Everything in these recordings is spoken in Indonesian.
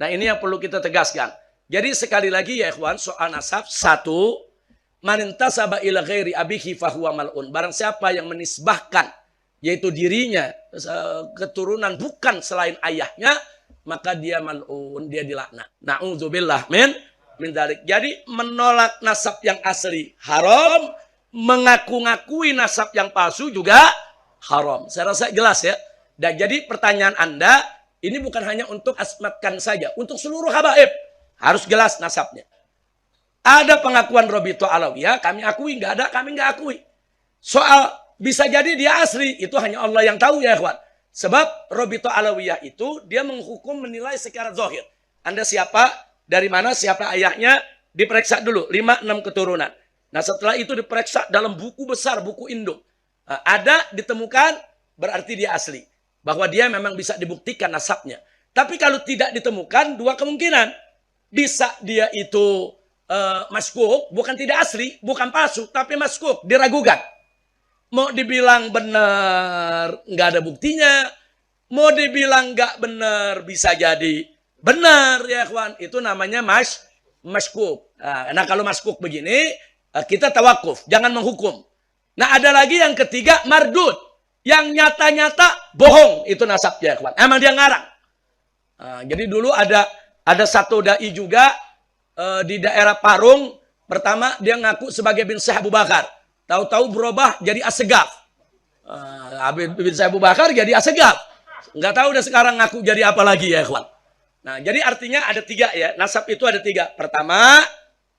Nah, ini yang perlu kita tegaskan. Jadi sekali lagi ya ikhwan, soal nasab, satu, man intasaba ila ghairi abihi fahuwa mal'un. Barang siapa yang menisbahkan, yaitu dirinya, keturunan bukan selain ayahnya, maka dia mal'un, dia dilaknat. Na'udzubillah min dzalik. Jadi menolak nasab yang asli haram, mengaku-ngakui nasab yang palsu juga haram. Saya rasa jelas ya. Dan jadi pertanyaan Anda, ini bukan hanya untuk asmatkan saja, untuk seluruh habaib harus jelas nasabnya. Ada pengakuan Robito Alawiyah, kami akui, nggak ada, kami nggak akui. Soal bisa jadi dia asli, itu hanya Allah yang tahu ya ikhwan. Sebab Robito Alawiyah itu dia menghukum menilai secara zahir. Anda siapa, dari mana, siapa ayahnya, diperiksa dulu 5-6 keturunan. Nah setelah itu diperiksa dalam buku besar, buku induk. Nah, ada ditemukan berarti dia asli. Bahwa dia memang bisa dibuktikan nasabnya. Tapi kalau tidak ditemukan, dua kemungkinan. Bisa dia itu maskuk, bukan tidak asli, bukan palsu, tapi maskuk, diragukan. Mau dibilang benar, nggak ada buktinya. Mau dibilang nggak benar, bisa jadi benar ya kawan. Itu namanya maskuk. Nah kalau maskuk begini, kita tawakuf, jangan menghukum. Nah ada lagi yang ketiga, mardud. Yang nyata-nyata bohong, itu nasabnya kawan. Emang dia ngarang. Jadi dulu ada satu dai juga di daerah Parung. Pertama dia ngaku sebagai bin Syekh Abu Bakar. Tahu-tahu berubah jadi Assegaf. Bin Syekh Abu Bakar jadi Assegaf. Nggak tahu udah sekarang ngaku jadi apa lagi ya kawan. Nah jadi artinya ada tiga ya. Nasab itu ada tiga. Pertama,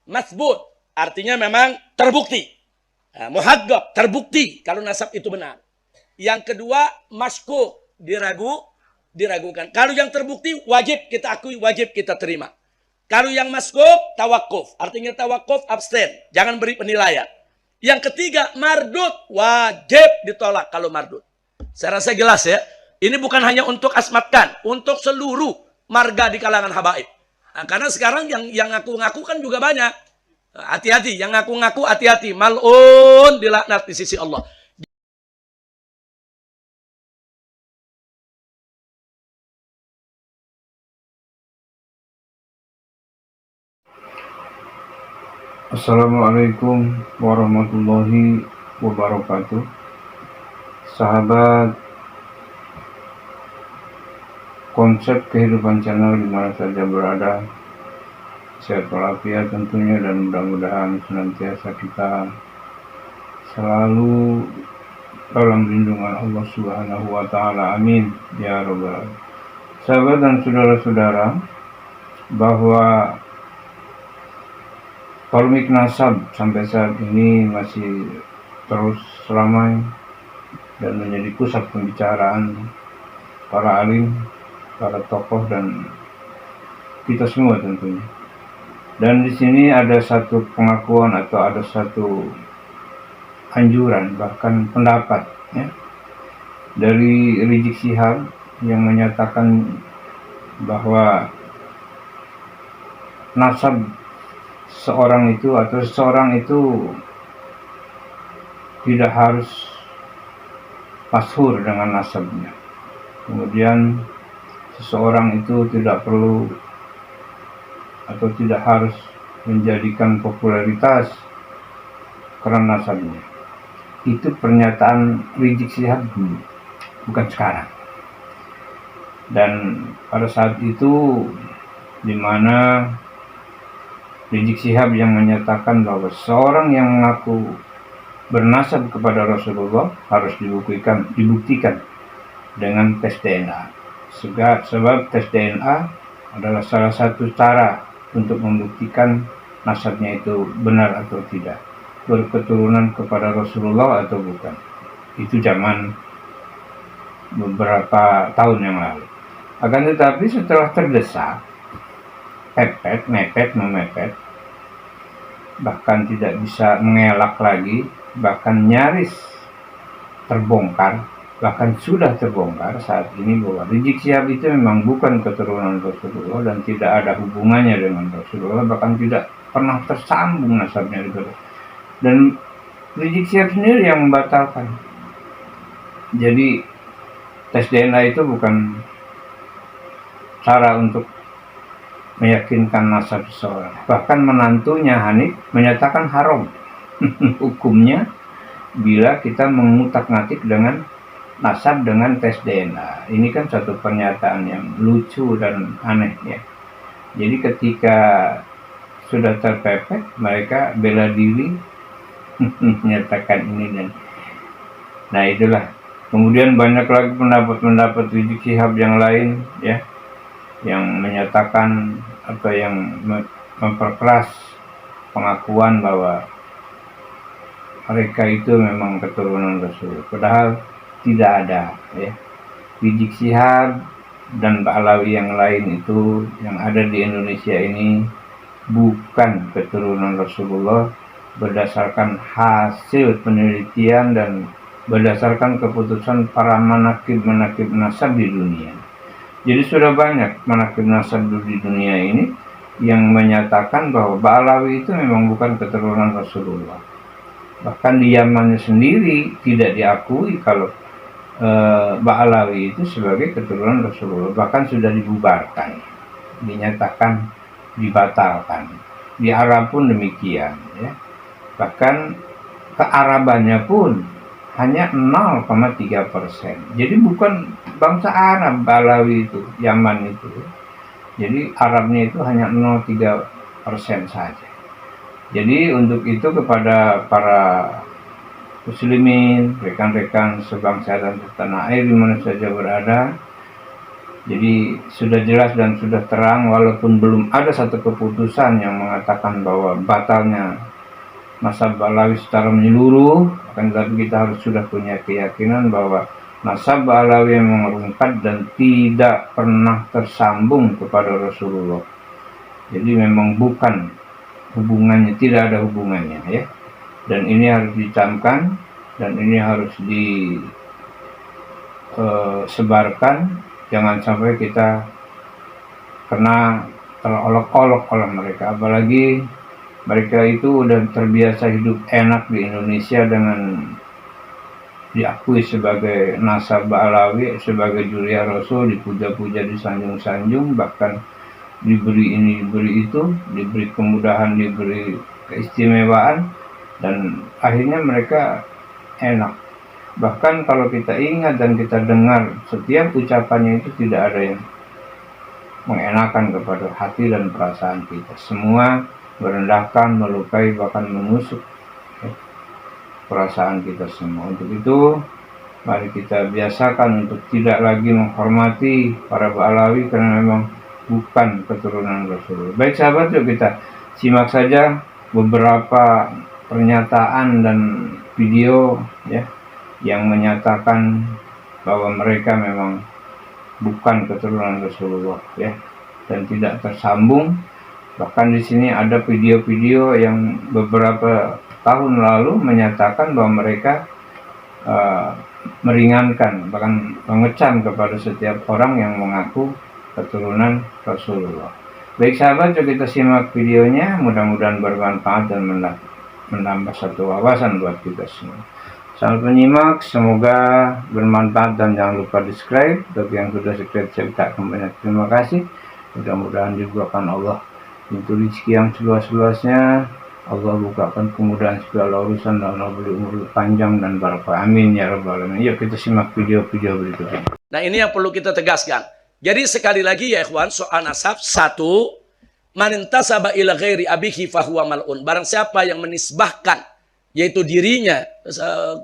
masbut. Artinya memang terbukti. Muhaggab, terbukti kalau nasab itu benar. Yang kedua, maskuk, diragukan. Kalau yang terbukti, wajib kita akui, wajib kita terima. Kalau yang maskuk, tawakuf. Artinya tawakuf, abstain. Jangan beri penilaian. Yang ketiga, mardud. Wajib ditolak kalau mardud. Saya rasa jelas ya. Ini bukan hanya untuk asmatkan. Untuk seluruh marga di kalangan habaib. Nah, karena sekarang yang ngaku-ngaku kan juga banyak. Hati-hati. Yang ngaku-ngaku hati-hati. Mal'un dilaknat di sisi Allah. Assalamualaikum warahmatullahi wabarakatuh. Sahabat konsep kehidupan channel di mana saja berada, sehat walafiat tentunya, dan mudah-mudahan senantiasa kita selalu dalam lindungan Allah Subhanahu wa taala. Amin ya rabbal alamin. Sahabat dan saudara-saudara, bahwa polemik nasab sampai saat ini masih terus ramai dan menjadi pusat pembicaraan para alim, para tokoh, dan kita semua tentunya. Dan di sini ada satu pengakuan atau ada satu anjuran, bahkan pendapat ya, dari Rizik Syihab yang menyatakan bahwa nasab seorang itu atau seseorang itu tidak harus masyhur dengan nasabnya. Kemudian seseorang itu tidak perlu atau tidak harus menjadikan popularitas karena nasabnya. Itu pernyataan Rizik Syihab dulu, bukan sekarang. Dan pada saat itu di mana Rizik Syihab yang menyatakan bahwa seorang yang mengaku bernasab kepada Rasulullah harus dibuktikan dengan tes DNA. Sebab tes DNA adalah salah satu cara untuk membuktikan nasabnya itu benar atau tidak, berketurunan kepada Rasulullah atau bukan. Itu zaman beberapa tahun yang lalu. Akan tetapi setelah terdesak, memepet, bahkan tidak bisa mengelak lagi, bahkan nyaris terbongkar, bahkan sudah terbongkar saat ini bahwa Rizik Syihab itu memang bukan keturunan Rasulullah dan tidak ada hubungannya dengan Rasulullah, bahkan tidak pernah tersambung nasabnya itu. Dan Rizik Syihab sendiri yang membatalkan. Jadi tes DNA itu bukan cara untuk meyakinkan nasab seseorang. Bahkan menantunya Hanif menyatakan haram hukumnya bila kita mengutak-ngatik dengan nasab dengan tes DNA. Ini kan satu pernyataan yang lucu dan aneh ya. Jadi ketika sudah terpepet, mereka bela diri menyatakan ini dan nah itulah. Kemudian banyak lagi pendapat-pendapat Rizik Syihab yang lain ya, yang menyatakan atau yang memperkeras pengakuan bahwa mereka itu memang keturunan Rasul. Padahal tidak ada ya. Rizik Syihab dan Ba'alawi yang lain itu yang ada di Indonesia ini bukan keturunan Rasulullah berdasarkan hasil penelitian dan berdasarkan keputusan para manakib-manakib nasab di dunia. Jadi sudah banyak manakib nasab di dunia ini yang menyatakan bahwa Ba'alawi itu memang bukan keturunan Rasulullah. Bahkan di Yamannya sendiri tidak diakui kalau Ba'alawi itu sebagai keturunan Rasulullah. Bahkan sudah dibubarkan, dinyatakan dibatalkan. Di Arab pun demikian ya. Bahkan kearabannya pun hanya 0,3%. Jadi bukan bangsa Arab Ba'alawi itu, Yaman itu. Jadi Arabnya itu hanya 0,3% saja. Jadi untuk itu kepada para muslimin, rekan-rekan sebangsa dan setanah air di mana saja berada, jadi sudah jelas dan sudah terang, walaupun belum ada satu keputusan yang mengatakan bahwa batalnya nasab Ba'alawi secara menyeluruh, akan tetapi kita harus sudah punya keyakinan bahwa nasab Ba'alawi yang merungkat dan tidak pernah tersambung kepada Rasulullah. Jadi memang bukan hubungannya, tidak ada hubungannya ya. Dan ini harus dicamkan dan ini harus disebarkan. Jangan sampai kita kena terolok-olok oleh mereka. Apalagi mereka itu udah terbiasa hidup enak di Indonesia dengan diakui sebagai nasab Ba'alawi, sebagai juriya Rasul, dipuja-puja, disanjung-sanjung, bahkan diberi ini, diberi itu, diberi kemudahan, diberi keistimewaan, dan akhirnya mereka enak. Bahkan kalau kita ingat dan kita dengar, setiap ucapannya itu tidak ada yang mengenakan kepada hati dan perasaan kita. Semua merendahkan, melukai, bahkan menusuk perasaan kita semua. Untuk itu, mari kita biasakan untuk tidak lagi menghormati para Ba'alawi karena memang bukan keturunan Rasulullah. Baik sahabat, yuk kita simak saja beberapa pernyataan dan video ya yang menyatakan bahwa mereka memang bukan keturunan Rasulullah ya, dan tidak tersambung. Bahkan di sini ada video-video yang beberapa tahun lalu menyatakan bahwa mereka meringankan, bahkan mengecam kepada setiap orang yang mengaku keturunan Rasulullah. Baik sahabat, yuk kita simak videonya, mudah-mudahan bermanfaat dan menambah satu wawasan buat kita semua. Selamat menyimak, semoga bermanfaat dan jangan lupa di subscribe. Bagi yang sudah subscribe, saya ucapkan banyak terima kasih. Mudah-mudahan dibukakan Allah pintu rezeki yang seluas-luasnya. Allah bukakan kemudahan segala urusan dan Allah beri umur panjang dan barakah. Amin ya rabbal alamin. Yuk kita simak video-video berikutnya. Nah ini yang perlu kita tegaskan. Jadi sekali lagi ya ikhwan, soal nasab, satu, man intasaba ila ghairi abihi fahuwa mal'un. Barang siapa yang menisbahkan, yaitu dirinya,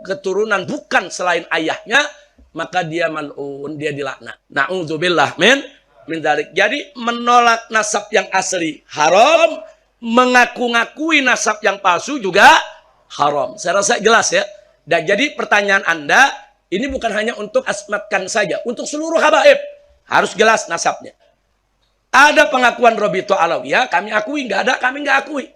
keturunan bukan selain ayahnya, maka dia mal'un, dia dilaknat. Na'udzubillah min dzalik. Jadi menolak nasab yang asli haram, mengaku-ngakui nasab yang palsu juga haram. Saya rasa jelas ya. Dan jadi pertanyaan Anda, ini bukan hanya untuk asmatkan saja, untuk seluruh habaib. Harus jelas nasabnya. Ada pengakuan Robito Alawiyah, kami akui, nggak ada, kami nggak akui.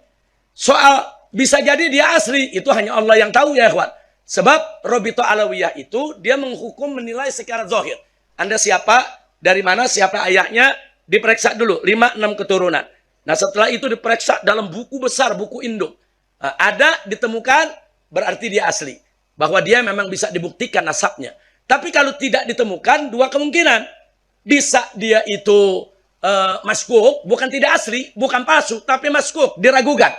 Soal bisa jadi dia asli, itu hanya Allah yang tahu ya ikhwan. Sebab Robito Alawiyah itu, dia menghukum menilai secara zahir. Anda siapa, dari mana, siapa ayahnya, diperiksa dulu, 5-6 keturunan. Nah setelah itu diperiksa dalam buku besar, buku induk. Nah, ada, ditemukan, berarti dia asli. Bahwa dia memang bisa dibuktikan nasabnya. Tapi kalau tidak ditemukan, dua kemungkinan. Bisa dia itu maskuk, bukan tidak asli, bukan palsu, tapi maskuk, diragukan.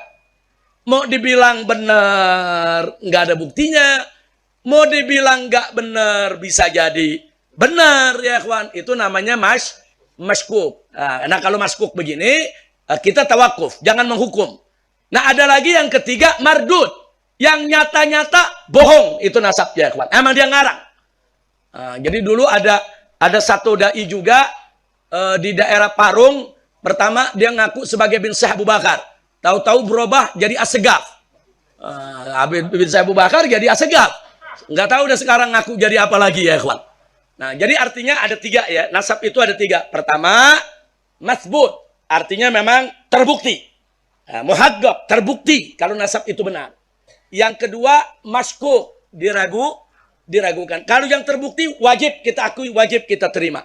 Mau dibilang benar, nggak ada buktinya. Mau dibilang nggak benar, bisa jadi benar, ya kawan. Itu namanya maskuk. Nah, kalau maskuk begini, kita tawakuf, jangan menghukum. Nah, ada lagi yang ketiga, mardud. Yang nyata-nyata bohong, itu nasabnya, ya kawan. Emang dia ngarang. Jadi dulu ada satu dai juga di daerah Parung. Pertama dia ngaku sebagai bin Syekh Abu Bakar. Tahu-tahu berubah jadi Assegaf. Bin Syekh Abu Bakar jadi Assegaf. Nggak tahu udah sekarang ngaku jadi apa lagi, ya kawan. Nah, jadi artinya ada tiga, ya. Nasab itu ada tiga. Pertama, masbut. Artinya memang terbukti. Muhaggab, terbukti kalau nasab itu benar. Yang kedua, maskuk. Diragukan. Kalau yang terbukti, wajib kita akui, wajib kita terima.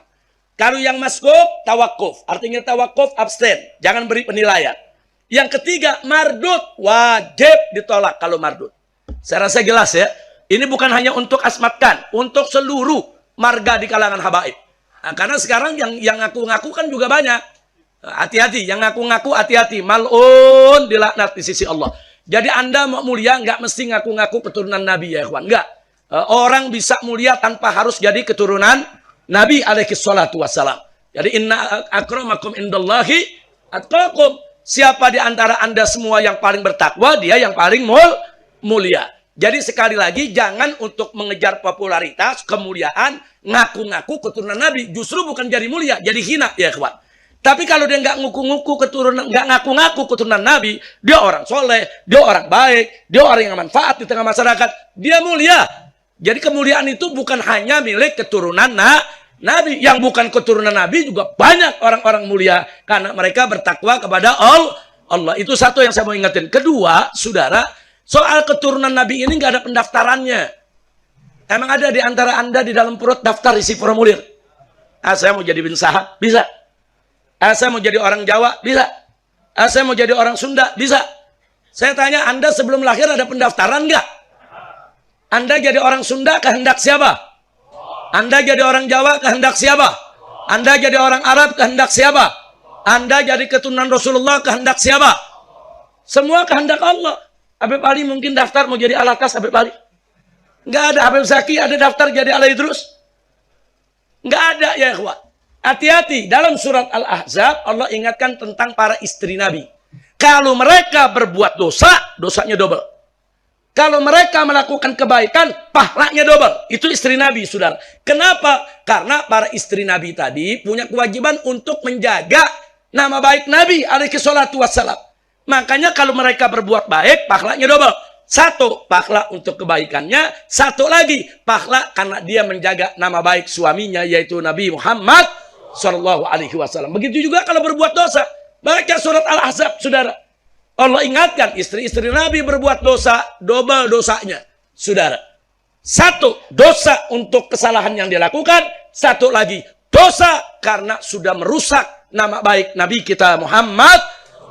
Kalau yang maskuk, tawakuf. Artinya tawakuf, abstain. Jangan beri penilaian. Yang ketiga, mardud. Wajib ditolak kalau mardud. Saya rasa jelas, ya. Ini bukan hanya untuk asmatkan. Untuk seluruh marga di kalangan habaib. Karena sekarang yang ngaku-ngaku kan juga banyak. Hati-hati. Yang ngaku-ngaku, hati-hati. Mal'un dilaknat di sisi Allah. Jadi Anda mau mulia, nggak mesti ngaku-ngaku keturunan Nabi, ya kawan. Nggak. Orang bisa mulia tanpa harus jadi keturunan Nabi alaihi salatu wassalam. Jadi inna akramakum indallahi atqakum. Siapa di antara Anda semua yang paling bertakwa, dia yang paling mulia. Jadi sekali lagi, jangan untuk mengejar popularitas, kemuliaan, ngaku-ngaku keturunan Nabi. Justru bukan jadi mulia, jadi hina, ya kawan. Tapi kalau dia nggak nggak ngaku-ngaku keturunan Nabi, dia orang soleh, dia orang baik, dia orang yang manfaat di tengah masyarakat, dia mulia. Jadi kemuliaan itu bukan hanya milik keturunan Nabi. Yang bukan keturunan Nabi juga banyak orang-orang mulia. Karena mereka bertakwa kepada Allah. Itu satu yang saya mau ingatin. Kedua, saudara, soal keturunan Nabi ini nggak ada pendaftarannya. Emang ada di antara Anda di dalam perut daftar isi formulir? Saya mau jadi bin Sahab? Bisa. Saya mau jadi orang Jawa? Bisa. Saya mau jadi orang Sunda? Bisa. Saya tanya, Anda sebelum lahir ada pendaftaran nggak? Anda jadi orang Sunda kehendak siapa? Anda jadi orang Jawa kehendak siapa? Anda jadi orang Arab kehendak siapa? Anda jadi keturunan Rasulullah kehendak siapa? Semua kehendak Allah. Habib Ali mungkin daftar mau jadi Alakas Habib Ali. Nggak ada. Habib Zaki ada daftar jadi Ala Idrus. Nggak ada, ya ikhwan. Hati-hati. Dalam surat Al-Ahzab Allah ingatkan tentang para istri Nabi. Kalau mereka berbuat dosa, dosanya double. Kalau mereka melakukan kebaikan, pahalanya double. Itu istri Nabi, saudara. Kenapa? Karena para istri Nabi tadi punya kewajiban untuk menjaga nama baik Nabi alaihi salatu wassalam. Makanya kalau mereka berbuat baik, pahalanya double. Satu, pahala untuk kebaikannya. Satu lagi, pahala karena dia menjaga nama baik suaminya, yaitu Nabi Muhammad sallallahu alaihi wasallam. Begitu juga kalau berbuat dosa. Baca surat Al-Ahzab, saudara. Allah ingatkan, istri-istri Nabi berbuat dosa, double dosanya, saudara. Satu, dosa untuk kesalahan yang dilakukan. Satu lagi, dosa karena sudah merusak nama baik Nabi kita Muhammad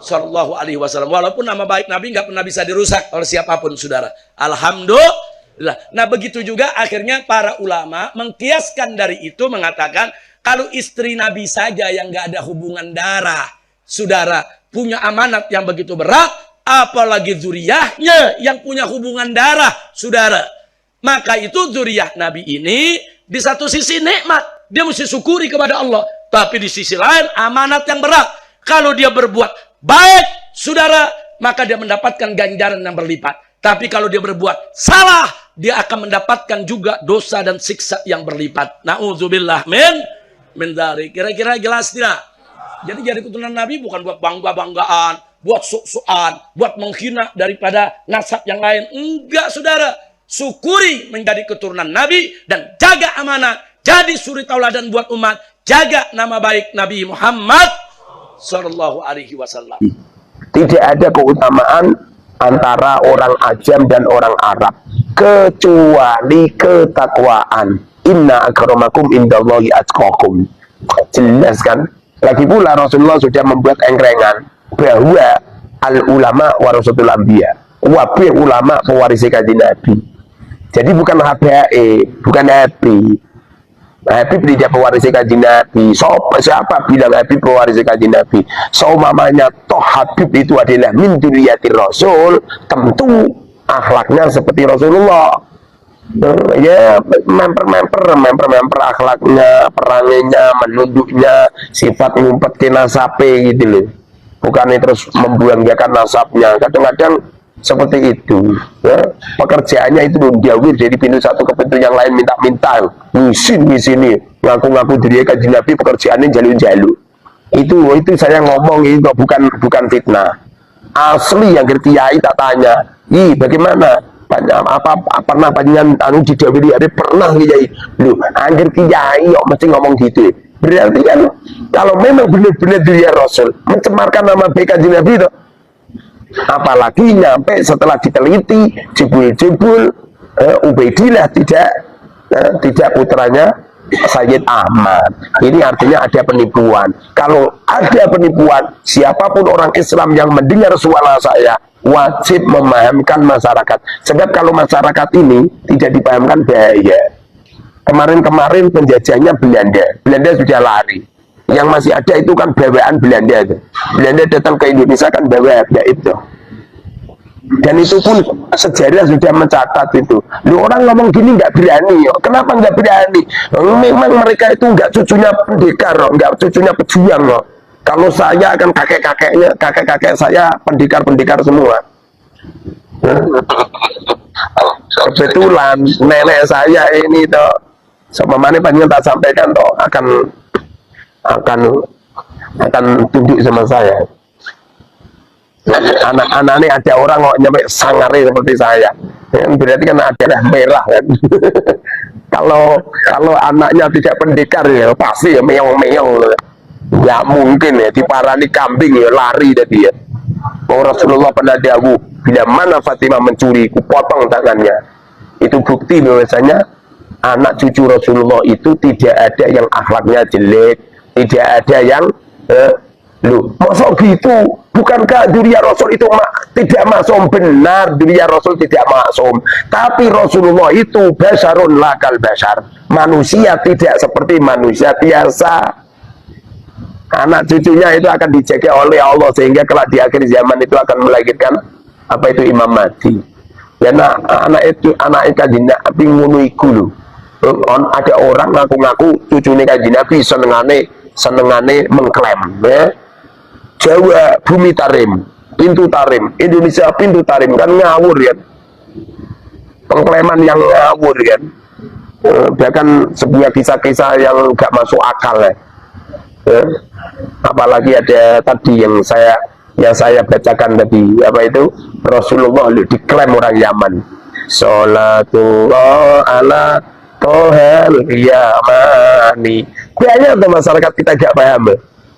Sallallahu Alaihi Wasallam. Walaupun nama baik Nabi nggak pernah bisa dirusak oleh siapapun, saudara. Alhamdulillah. Nah, begitu juga akhirnya para ulama mengkiaskan dari itu, mengatakan kalau istri Nabi saja yang nggak ada hubungan darah, saudara, punya amanat yang begitu berat, apalagi zuriyahnya yang punya hubungan darah, saudara. Maka itu zuriyah Nabi ini di satu sisi nikmat, dia mesti syukuri kepada Allah. Tapi di sisi lain amanat yang berat. Kalau dia berbuat baik, saudara, maka dia mendapatkan ganjaran yang berlipat. Tapi kalau dia berbuat salah, dia akan mendapatkan juga dosa dan siksa yang berlipat. Na'udzubillah min dzalik. Kira-kira jelas tidak? Jadi keturunan Nabi bukan buat bangga-banggaan, buat sok-sokan, buat menghina daripada nasab yang lain. Enggak, saudara. Syukuri menjadi keturunan Nabi dan jaga amanah. Jadi suri tauladan buat umat. Jaga nama baik Nabi Muhammad Sallallahu Alaihi Wasallam. Tidak ada keutamaan antara orang Ajam dan orang Arab kecuali ketakwaan. Inna akramakum indallahi atqakum. Jelas kan? Lagi pula Rasulullah sudah membuat engrengan bahwa al-ulama warasatul anbiya. Wabih ulama pewaris kanjeng Nabi. Jadi bukan HBE, bukan happy. Habib tidak pewaris kanjeng Nabi. Siapa bilang Habib pewaris kanjeng Nabi? Mamanya toh Habib itu adalah min dzurriyyatir Rasul, tentu akhlaknya seperti Rasulullah. Ya memper akhlaknya, peranginya, menunduknya, sifat ngumpet ke nasabe gitu loh. Bukannya terus membuangkan nasabnya. Kadang-kadang seperti itu ya. Pekerjaannya itu menjawir dari pintu satu ke pintu yang lain, minta-minta ngisi ngaku-ngaku diri kanjeng Nabi, pekerjaannya jalur-jalur. Itu saya ngomong itu bukan fitnah asli. Yang kiai tak tanya, bagaimana pernah panjenengan didawuhi ada pernah kiai lu anggere kiai kok mesti ngomong gitu. Berarti kan kalau memang benar-benar dia Rasul mencemarkan nama baik kanjeng Nabi itu, apalagi nyampe setelah diteliti jebul Ubaidillah tidak putranya Sayyid Ahmad. Ini artinya ada penipuan. Kalau ada penipuan, siapapun orang Islam yang mendengar suara saya wajib memahamkan masyarakat. Sebab kalau masyarakat ini tidak dipahamkan bahaya. Kemarin-kemarin penjajahnya Belanda sudah lari. Yang masih ada itu kan bawaan Belanda. Belanda datang ke Indonesia kan bawa itu. Dan itu pun sejarah sudah mencatat itu. Orang ngomong gini nggak berani. Kenapa nggak berani? Memang mereka itu nggak cucunya pendekar, nggak cucunya pejuang. Kalau saya akan kakek-kakek saya pendekar semua. Kebetulan nenek saya ini toh, semamane panjenengan tak sampaikan toh akan tunduk sama saya. Anak-anak ini ada orang kok nyampe sangare seperti saya, berarti kan ada merah kan. kalau anaknya tidak pendekar ya pasti ya meong-meong. Ya mungkin ya diparani kambing ya lari tadi ya. Rasulullah pernah dawuh, bila mana Fatimah mencuri, ku potong tangannya. Itu bukti bahwasanya anak cucu Rasulullah itu tidak ada yang akhlaknya jelek, tidak ada yang masuk gitu. Bukankah dzurriyyah Rasul itu tidak maksum? Benar, dzurriyyah Rasul tidak maksum. Tapi Rasulullah itu basarun lakal basar. Manusia tidak seperti manusia biasa. Anak cucunya itu akan dijaga oleh Allah sehingga kelak di akhir zaman itu akan melahirkan apa itu Imam Mahdi. Karena anak kanjeng Nabi ngono iku lho. Ada orang ngaku-ngaku cucune kanjeng Nabi senengane mengklaim ya. Jawa bumi tarim, pintu tarim, Indonesia pintu tarim, kan ngawur ya. Pengklaiman yang ngawur kan. Bahkan sebuah kisah-kisah yang gak masuk akal ya. Apalagi ada tadi yang saya bacakan tadi, apa itu Rasulullah diklaim orang Yaman, sholatullah ala tohel yamani. Banyak tuh masyarakat kita gak paham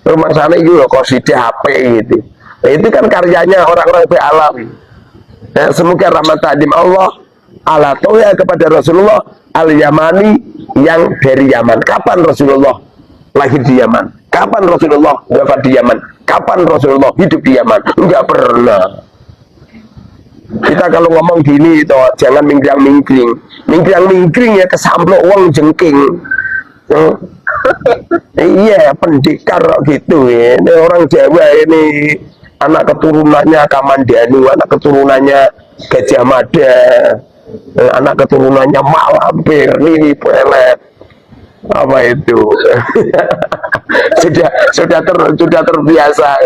rumah sana itu loh qasidah HP gitu. Itu kan karyanya orang-orang alami. Semoga rahmat tadim Allah ala tohel kepada Rasulullah al-Yamani yang dari Yaman. Kapan Rasulullah lahir di Yaman? Kapan Rasulullah wafat di Yaman? Kapan Rasulullah hidup di Yaman? Enggak pernah. Kita kalau ngomong gini itu jangan mingkring ya kesamplok uang jengking. Iya pendekar gitu ya. Ini orang Jawa ini anak keturunannya Kamandanu, anak keturunannya Gajah Mada, anak keturunannya Mak Lampir, Nini Pelet. Apa itu? sudah terbiasa.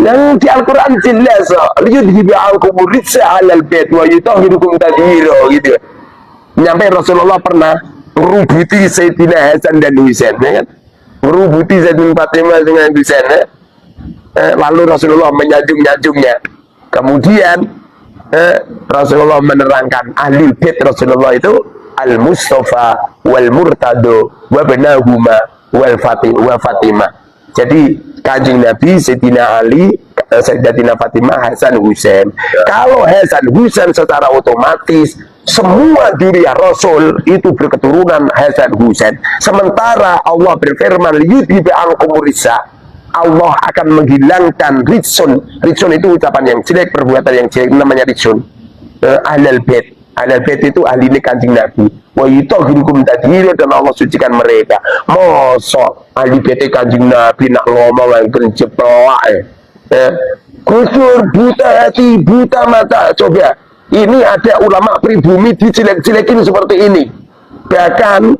Yang di Al-Quran jelas liyudhibi'ankum rijsa 'alal bait wa yutahhirukum tadhira gitu. Nyampe Rasulullah pernah merubuti Sayyidina Hasan dan Husain ya kan? Merubuti Sayyidina Fatimah dengan Husain ya? Lalu Rasulullah menyanjung-nyanjungnya. Kemudian Rasulullah menerangkan ahli bait Rasulullah itu al-Mustafa wal Murtado wa benahuma wal Fatimah. Jadi kanjeng Nabi, Sayyidina Ali, Sayyidatina Fatimah, Hasan Husain. Kalau Hasan Husain secara otomatis semua dzurriyyah Rasul itu berketurunan Hasan Husain. Sementara Allah berfirman yudhibi ankum rijsa, Allah akan menghilangkan rijsun. Rijsun itu ucapan yang jelek, perbuatan yang jelek, namanya rijsun. Ahlul bait. Ahlul Bait itu ahli Kanjeng Nabi. Wa yutahhirukum tadhira, dan Allah sucikan mereka. Mosok ahli Bait Kanjeng Nabi nak ngomong yang jeplak Kusur, buta hati, buta mata. Coba, ini ada ulama pribumi dijelek-jelekin seperti ini. Bahkan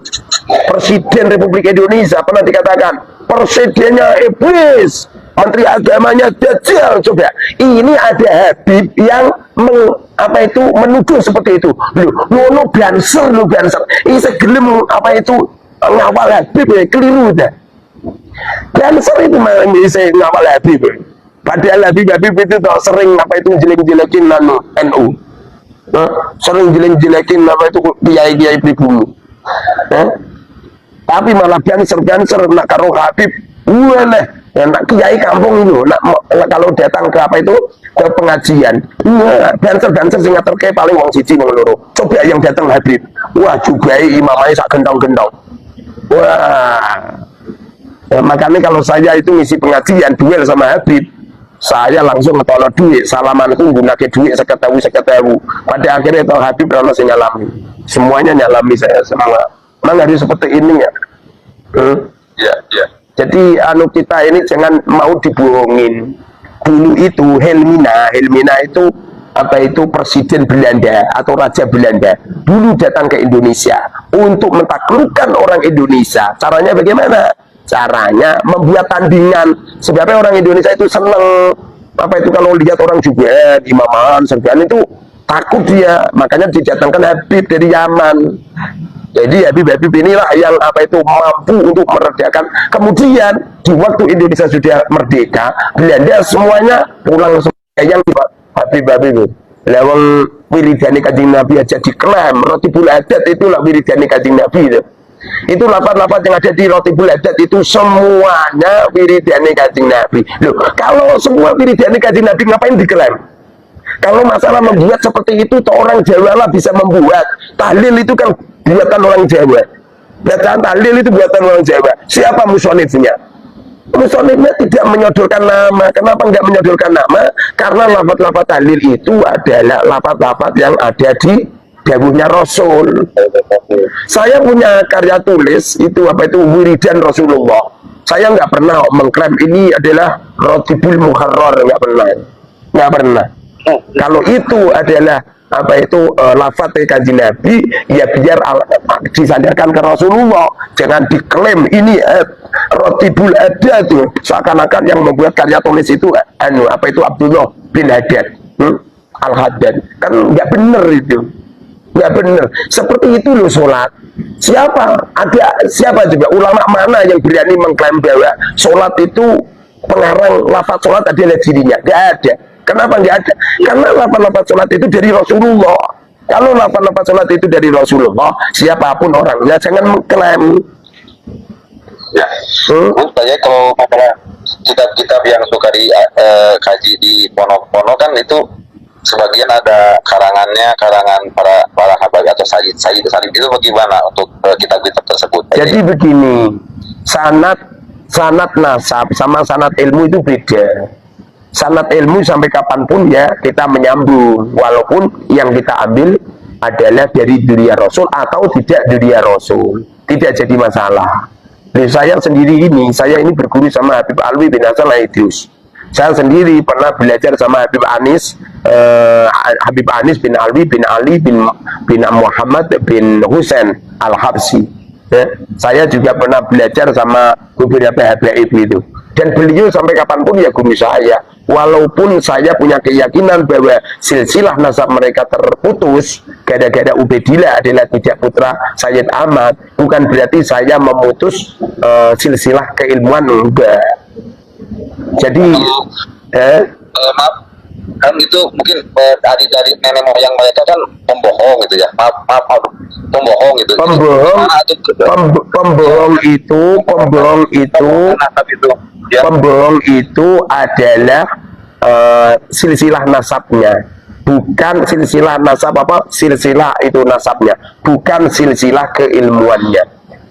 Presiden Republik Indonesia pernah dikatakan presidennya iblis, menteri agamanya dajjal. Coba, ini ada Habib yang menuduh seperti itu. Lu banser. Ini segelem ngawal Habib ya, keliru dah. Banser itu bisa ngawal Habib. Padahal Habib itu sering jelek-jelekin NU. Sering jelek-jelekin kiai-kiai pribumi. Tapi malah banser nak karo Habib. Nak kiai kampung itu kalau datang ke ke pengajian. Banser sing ngaterke paling wong siji wong loro. Coba yang datang Habib. Wah, jugai imamai sak gentong-gentong. Wah. Makanya kalau saya itu ngisi pengajian duel sama Habib, saya langsung ngetolong duit, salamanku gunakan duit seketewu. Pada akhirnya itu Habib rano sing nyalami, semuanya nyalami saya semua. Memang harus seperti ini ya. Ya. Jadi kita ini jangan mau dibohongin. Dulu itu Helmina itu presiden Belanda atau raja Belanda. Dulu datang ke Indonesia untuk mentaklukkan orang Indonesia. Caranya bagaimana? Caranya membuat tandingan. Sebabnya orang Indonesia itu seneng kalau lihat orang juga imaman serban itu takut dia, makanya didatangkan Habib dari Yaman. Jadi Habib inilah yang mampu untuk meredakan. Kemudian di waktu Indonesia sudah merdeka, Belanda semuanya pulang yang Habib lewang wiridani Kanjeng Nabi aja diklaim. Rotibul Adat itulah wiridani Kanjeng Nabi itu lafaz-lafaz yang ada di Rotibul Adat itu semuanya wiridane Kanjeng Nabi. Loh, kalau semua wiridane Kanjeng Nabi ngapain diklaim? Kalau masalah membuat seperti itu, orang Jawa lah bisa membuat. Tahlil itu kan buatan orang Jawa. Bacaan tahlil itu buatan orang Jawa. Siapa musonifnya? Musonifnya tidak menyodorkan nama. Kenapa nggak menyodorkan nama? Karena lafaz-lafaz tahlil itu adalah lafaz-lafaz yang ada di dawuhnya Rasul. Saya punya karya tulis itu wiridan Rasulullah. Saya nggak pernah mengklaim ini adalah Rotibul Muharrar, nggak pernah. Kalau itu adalah lafaz Kanjeng Nabi, ya biar disandarkan ke Rasulullah. Jangan diklaim ini Rotibul Adat tuh seakan-akan yang membuat karya tulis itu Abdullah bin Haddad Al-Haddad. Kan nggak bener itu. Nggak benar. Seperti itu loh sholat. Siapa juga ulama mana yang berani mengklaim bahwa sholat itu pengarang lafaz sholat adalah dirinya? Nggak ada. Kenapa nggak ada? Karena lafaz sholat itu dari Rasulullah. Kalau lafaz sholat itu dari Rasulullah, siapapun orangnya jangan mengklaim. Ya. Saya kalau masalah kitab-kitab yang suka dikaji di pondok-pondok kan itu sebagian ada karangan para habaib atau sayyid itu bagaimana untuk kitab-kitab tersebut? Jadi begini, sanad nasab sama sanad ilmu itu beda. Sanad ilmu sampai kapanpun ya kita menyambung, walaupun yang kita ambil adalah dari dunia Rasul atau tidak dunia Rasul, tidak jadi masalah. Saya ini berguru sama Habib Alwi bin Hasan Al-Idrus. Saya sendiri pernah belajar sama Habib Anis bin Alwi bin Ali bin Muhammad bin Husain Al-Habsi. Saya juga pernah belajar sama beberapa habaib itu. Dan beliau sampai kapanpun ya guru saya. Walaupun saya punya keyakinan bahwa silsilah nasab mereka terputus gara-gara Ubaidillah adalah tidak putra Sayyid Ahmad, bukan berarti saya memutus silsilah keilmuan, enggak. Jadi maaf, kan itu mungkin dari nenek moyang mereka kan pembohong gitu ya. Maaf, pembohong gitu. Pembohong itu adalah silsilah nasabnya, bukan silsilah nasab silsilah itu nasabnya, bukan silsilah keilmuannya.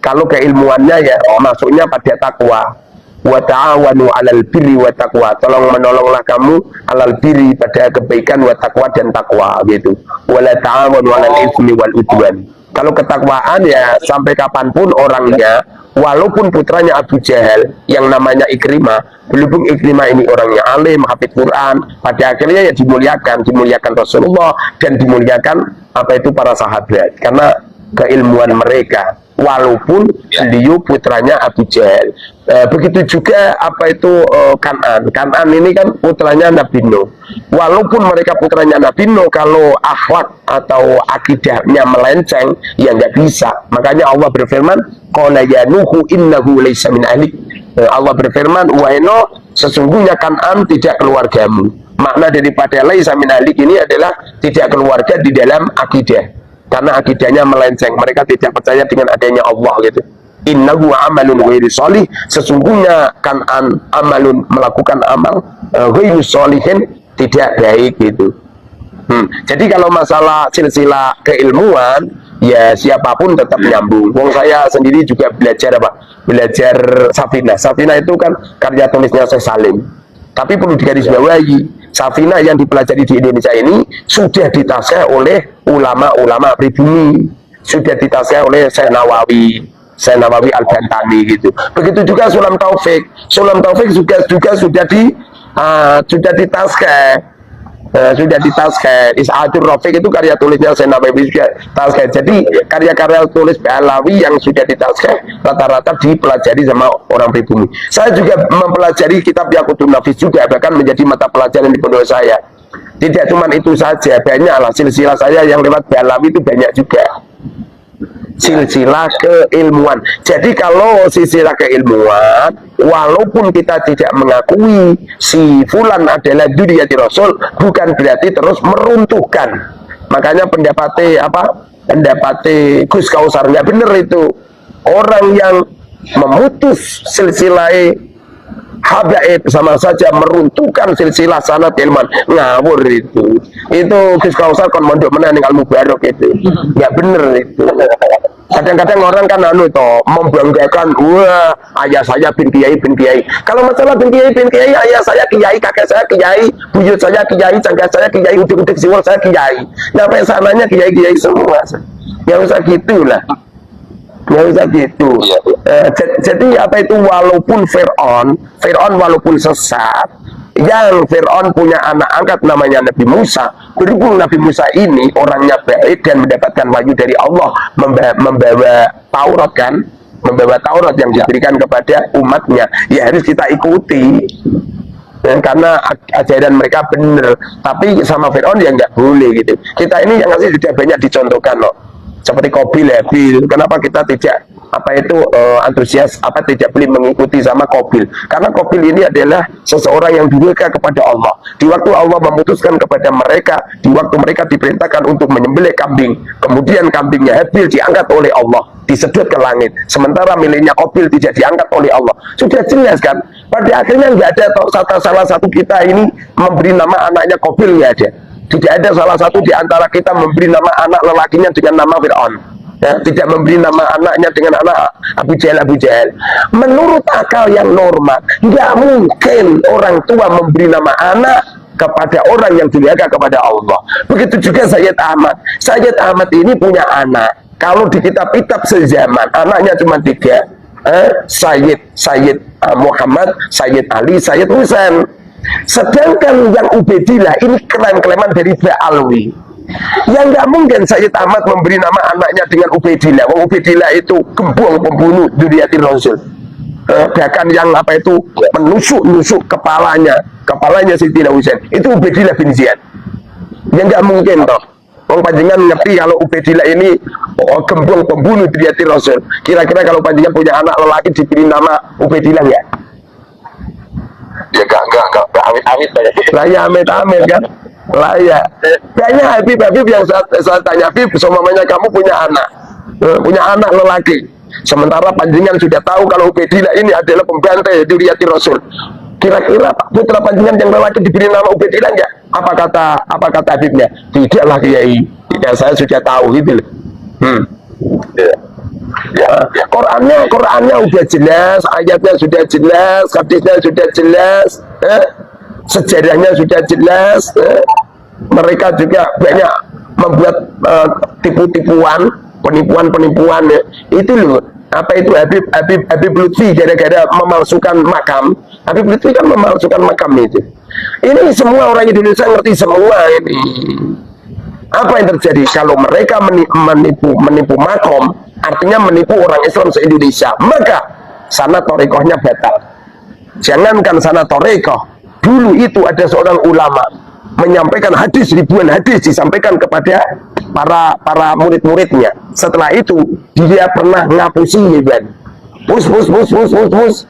Kalau keilmuannya ya masuknya pada takwa. wa ta'awanu 'alal birri wa taqwa. Tolong menolonglah kamu 'alal birri pada kebaikan wa taqwa dan takwa gitu. Wa la ta'awanu 'alal itsmi wal udwan. Kalau ketakwaan ya sampai kapanpun orangnya, walaupun putranya Abu Jahal yang namanya Ikrimah, berhubung Ikrimah ini orangnya alim, hafid Quran, pada akhirnya ya dimuliakan Rasulullah dan dimuliakan apa itu para sahabat karena keilmuan mereka, walaupun beliau putranya Abu Jahal. Begitu juga apa itu Kan'an ini kan putranya Nabi Nuh, walaupun mereka putranya Nabi Nuh, kalau akhlak atau akidahnya melenceng ya nggak bisa. Makanya Allah berfirman, qala ya Nuhu innahu laysa min ahlik. Allah berfirman, wahai Nuh, sesungguhnya Kan'an tidak keluargamu. Makna daripada laysa min ahlik ini adalah tidak keluarga di dalam akidah, karena akidahnya melenceng, mereka tidak percaya dengan adanya Allah gitu. Innahu amalun ghairi sholih, sesungguhnya Kan'an amalun, melakukan amal ghairi sholihin, tidak baik gitu. Jadi kalau masalah silsilah keilmuan ya siapapun tetap nyambung. Wong saya sendiri juga belajar belajar Safinah. Safinah itu kan karya tulisnya Syekh Salim. Tapi perlu digarisbawahi, Safinah yang dipelajari di Indonesia ini sudah ditasih oleh ulama-ulama pribumi, sudah ditasih oleh Syekh Nawawi Al-Bantani gitu. Begitu juga Sulam Taufik juga sudah ditasih. Is'adur Rafiq itu karya tulisnya Syekh Nawawi juga tasih. Jadi karya-karya tulis Alawi yang sudah ditasih rata-rata dipelajari sama orang pribumi. Saya juga mempelajari kitab Yaqutun Nafis juga, bahkan menjadi mata pelajaran di pondok saya. Tidak cuma itu saja, banyaklah silsilah saya yang lewat Alawi itu banyak juga. Silsilah keilmuan. Jadi kalau silsilah keilmuan, walaupun kita tidak mengakui si fulan adalah dzurriyyati Rasul, bukan berarti terus meruntuhkan. Makanya pendapatnya Gus Kausar nggak bener itu. Orang yang memutus silsilah habaib sama saja meruntuhkan silsilah sanad ilman, ngawur itu Gus Kausar kon mondok meneh Al Mubarok itu nggak bener itu. Kadang-kadang orang kan membanggakan, wah ayah saya bin kiai. Kalau masalah bin kiai, ayah saya kiai, kakek saya kiai, buyut saya kiai, cangkah saya kiai, udik-udik siwal saya kiai. Nyampe sananya kiai semua. Nggak usah gitulah. Nggak usah gitu. Jadi apa itu, walaupun Fir'aun walaupun sesat, yang Fir'aun punya anak angkat namanya Nabi Musa, berhubung Nabi Musa ini orangnya baik dan mendapatkan wahyu dari Allah, membawa Taurat yang diberikan kepada umatnya, ya harus kita ikuti karena ajaran mereka benar. Tapi sama Fir'aun ya nggak boleh gitu. Kita ini yang masih tidak banyak dicontohkan loh, seperti Qabil, Habil. Kenapa kita tidak antusias tidak boleh mengikuti sama Qabil? Karena Qabil ini adalah seseorang yang durhaka kepada Allah. Di waktu Allah memutuskan kepada mereka, di waktu mereka diperintahkan untuk menyembelih kambing, kemudian kambingnya Habil diangkat oleh Allah, disedot ke langit, sementara miliknya Qabil tidak diangkat oleh Allah. Sudah jelas kan? Pada akhirnya nggak ada salah satu kita ini memberi nama anaknya Qabil, nggak ada. Tidak ada salah satu di antara kita memberi nama anak lelakinya dengan nama Fir'aun. Ya, tidak memberi nama anaknya dengan anak Abu Jahal. Menurut akal yang normal, nggak mungkin orang tua memberi nama anak kepada orang yang durhaka kepada Allah. Begitu juga Sayyid Ahmad. Sayyid Ahmad ini punya anak. Kalau di kitab-kitab sezaman, anaknya cuma 3. Sayyid Muhammad, Sayyid Ali, Sayyid Husain. Sedangkan yang Ubaidillah ini klaim-klaiman dari Ba'alwi. Yang nggak mungkin Sayyid Ahmad memberi nama anaknya dengan Ubaidillah. Ubaidillah itu gembong pembunuh dzurriyyati Rasul. Bahkan yang menusuk kepalanya Sayyidina Husain itu Ubaidillah bin Ziyad. Yang nggak mungkin toh. Wong panjenengan ngerti kalau Ubaidillah ini gembong pembunuh dzurriyyati Rasul. Kira-kira kalau panjenengan punya anak lelaki diberi nama Ubaidillah ya? Ya enggak amit-amit lah ya, amit-amit kan lah ya. Banyak Habib yang saya tanya, Habib, semuanya kamu punya anak lelaki, sementara panjenengan sudah tahu kalau Ubaidillah ini adalah pembantai dzurriyyati Rasul. Kira-kira putra panjenengan yang lelaki diberi nama Ubaidillah enggak? Apa kata Habibnya? Tidaklah Kiai, tidak, saya sudah tahu gitu loh. Qurannya udah jelas, ayatnya sudah jelas, hadisnya sudah jelas, sejarahnya sudah jelas. Mereka juga banyak membuat tipu-tipuan, penipuan ya. Itu loh, apa itu Habib Lutfi gara-gara memalsukan makam. Habib Lutfi kan memalsukan makam itu. Ini semua orang Indonesia ngerti semua ini. Apa yang terjadi kalau mereka menipu makom, artinya menipu orang Islam se-Indonesia, maka sana torikohnya batal. Jangankan sana torikoh, dulu itu ada seorang ulama menyampaikan hadis, ribuan hadis disampaikan kepada para murid-muridnya. Setelah itu dia pernah ngapusi, pus.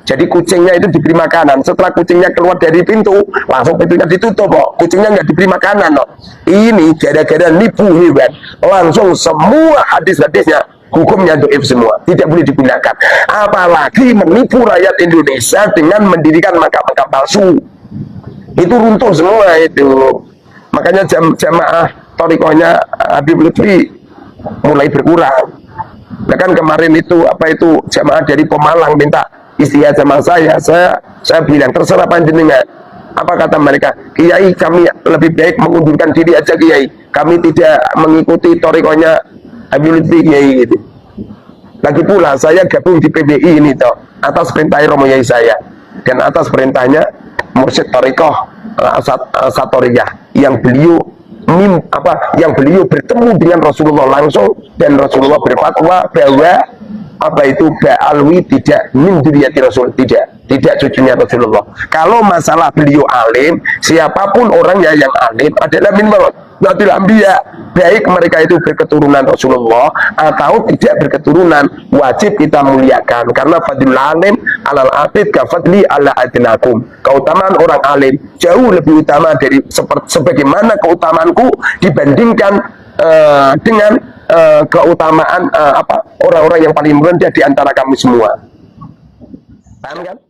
Jadi kucingnya itu diberi makanan. Setelah kucingnya keluar dari pintu, langsung pintunya ditutup kok. Kucingnya nggak diberi makanan kok. Ini gara-gara nipu hewan. Langsung semua hadis-hadisnya hukumnya dhaif semua, tidak boleh digunakan. Apalagi menipu rakyat Indonesia dengan mendirikan makam-makam palsu. Itu runtuh semua itu. Makanya jamaah torikohnya Habib Lutfi mulai berkurang. Bahkan kemarin itu jamaah dari Pemalang minta istihad sama saya bilang terserah panjenengan. Apa kata mereka? Kiai, kami lebih baik mengundurkan diri aja Kiai. Kami tidak mengikuti torikohnya Habib Lutfi Kiai gitu. Lagi pula saya gabung di PBI ini toh atas perintah Romo Yai saya dan atas perintahnya Mursyid Torikoh Satoriyah yang beliau bertemu dengan Rasulullah langsung dan Rasulullah berfatwa bahwa Ba'alwi tidak min dzurriyyati Rasul, tidak cucunya Rasulullah. Kalau masalah beliau alim, siapapun orangnya yang alim adalah min warasatil anbiya, baik mereka itu berketurunan Rasulullah atau tidak berketurunan, wajib kita muliakan karena fadlul alim alal abid ka fadli ala adnakum. Keutamaan orang alim jauh lebih utama dari sebagaimana keutamaanku dibandingkan dengan keutamaan orang-orang yang paling rendah di antara kami semua. Paham kan?